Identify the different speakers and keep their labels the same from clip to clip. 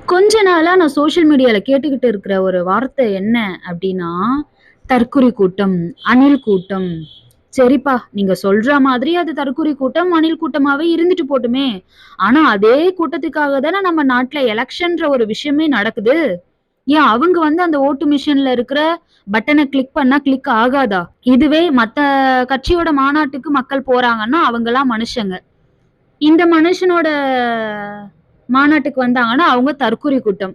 Speaker 1: கொஞ்ச நாளா நான் சோஷியல் மீடியால கேட்டுக்கிட்டு இருக்கிற ஒரு வார்த்தை என்ன அப்டின்னா, தற்குறி கூட்டம், அணில் கூட்டம். சரிப்பா, நீங்க சொல்ற மாதிரி அது தற்குறி கூட்டம், அணில் கூட்டமாவே இருந்துட்டு போட்டுமே. ஆனா அதே கூட்டத்துக்காக தானே நம்ம நாட்ல எலக்ஷன்ற ஒரு விஷயமே நடக்குது. ஏன் அவங்க அந்த ஓட்டு மிஷின்ல இருக்கிற பட்டன கிளிக் பண்ணா கிளிக் ஆகாதா? இதுவே மத்த கட்சியோட மாநாட்டுக்கு மக்கள் போறாங்கன்னா, அவங்கலாம் மனுஷங்க. இந்த மனுஷனோட மாநாட்டுக்கு வந்தாங்கன்னா, அவங்க தற்குறி கூட்டம்.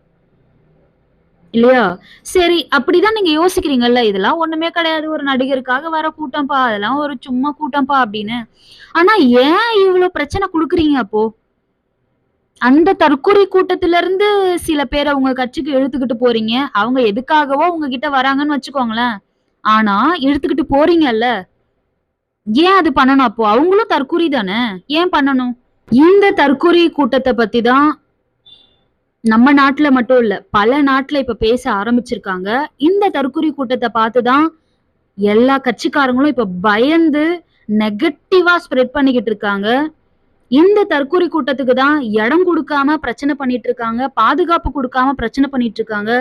Speaker 1: இல்லையா? சரி, அப்படிதான் நீங்க யோசிக்கிறீங்கல்ல. இதெல்லாம் ஒண்ணுமே கிடையாது. ஒரு நடிகருக்காக வர கூட்டம்ப்பா. அதெல்லாம் ஒரு சும்மா கூட்டம்ப்பா அப்படின்னு. ஆனா ஏன் இவ்ளோ பிரச்சனை குடுக்குறீங்க அப்போ? அந்த தற்குறி கூட்டத்துல இருந்து சில பேர உங்க கட்சிக்கு இழுத்துக்கிட்டு போறீங்க. அவங்க எதுக்காகவோ உங்ககிட்ட வராங்கன்னு வச்சுக்கோங்களேன். ஆனா இழுத்துக்கிட்டு போறீங்கல்ல. ஏன் அது பண்ணணும் அப்போ? அவங்களும் தற்குறி தானே. ஏன் பண்ணணும்? இந்த தற்குறி கூட்டத்த பத்தி தான் நம்ம நாட்டுல மட்டும் இல்ல. பல நாட்டுல இப்ப பேச ஆரம்பிச்சிருக்காங்க. இந்த தற்குறி கூட்டத்த பார்த்து தான் எல்லா கட்சிக்காரங்களும் இப்ப பயந்து நெகட்டிவா ஸ்ப்ரெட் பண்ணிக்கிட்டு இருக்காங்க. இந்த தற்குறி கூட்டத்துக்கு தான் இடம் குடுக்காம பிரச்சனை பண்ணிட்டு இருக்காங்க. பாதுகாப்பு குடுக்காம பிரச்சனை பண்ணிட்டு இருக்காங்க.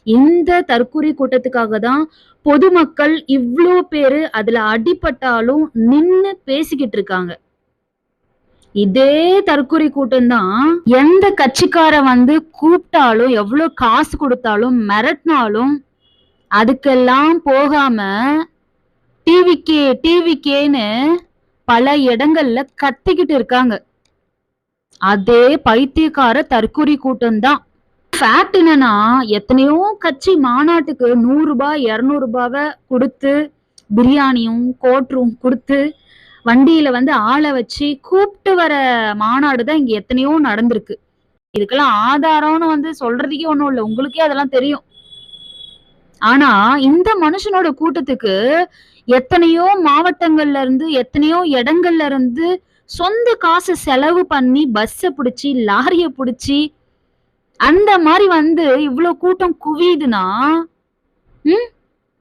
Speaker 1: இந்த தற்குறி கூட்டத்துக்காக தான் பொதுமக்கள் இவ்ளோ பேரு அதுல அடிபட்டாலும் நின்னு பேசிக்கிட்டு இருக்காங்க. இதே தற்குறி கூட்டம் தான் எந்த கட்சிக்காரன் கூப்பிட்டாலும், எவ்ளோ காசு குடுத்தாலும், மிரட்டினாலும் அதுக்கெல்லாம் போகாம டிவிகே, டிவிகேன்னு பல இடங்கள்ல கத்திக்கிட்டு இருக்காங்க. அதே பைத்தியக்கார தற்குறி கூட்டம் தான். ஃபேக்ட் என்னன்னா, எத்தனையோ கட்சி மாநாட்டுக்கு ரூ. 100 ரூ. 200 குடுத்து, பிரியாணியும், கோட்ரும் குடுத்து, வண்டியில ஆள வச்சு கூப்ட்டு வர மாநாடு தான் இங்க எத்தனையோ நடந்திருக்கு. இதுக்கெல்லாம் ஆதாரம்னு சொல்றதுக்கே ஒண்ணும் இல்ல. உங்களுக்கே அதெல்லாம் தெரியும். ஆனா, இந்த மனுஷனோட கூட்டத்துக்கு எத்தனையோ மாவட்டங்கள்ல இருந்து, எத்தனையோ இடங்கள்ல இருந்து சொந்த காசு செலவு பண்ணி பஸ்ஸ புடிச்சு, லாரிய புடிச்சு, அந்த மாரி இவ்ளோ கூட்டம் குவியுதுன்னா, ம்.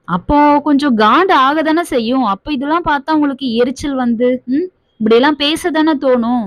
Speaker 1: அப்போ கொஞ்சம் காண்டு ஆக தானே செய்யும். அப்ப இதெல்லாம் பார்த்தா உங்களுக்கு எரிச்சல் ம். இப்படியெல்லாம் பேச தானே தோணும்.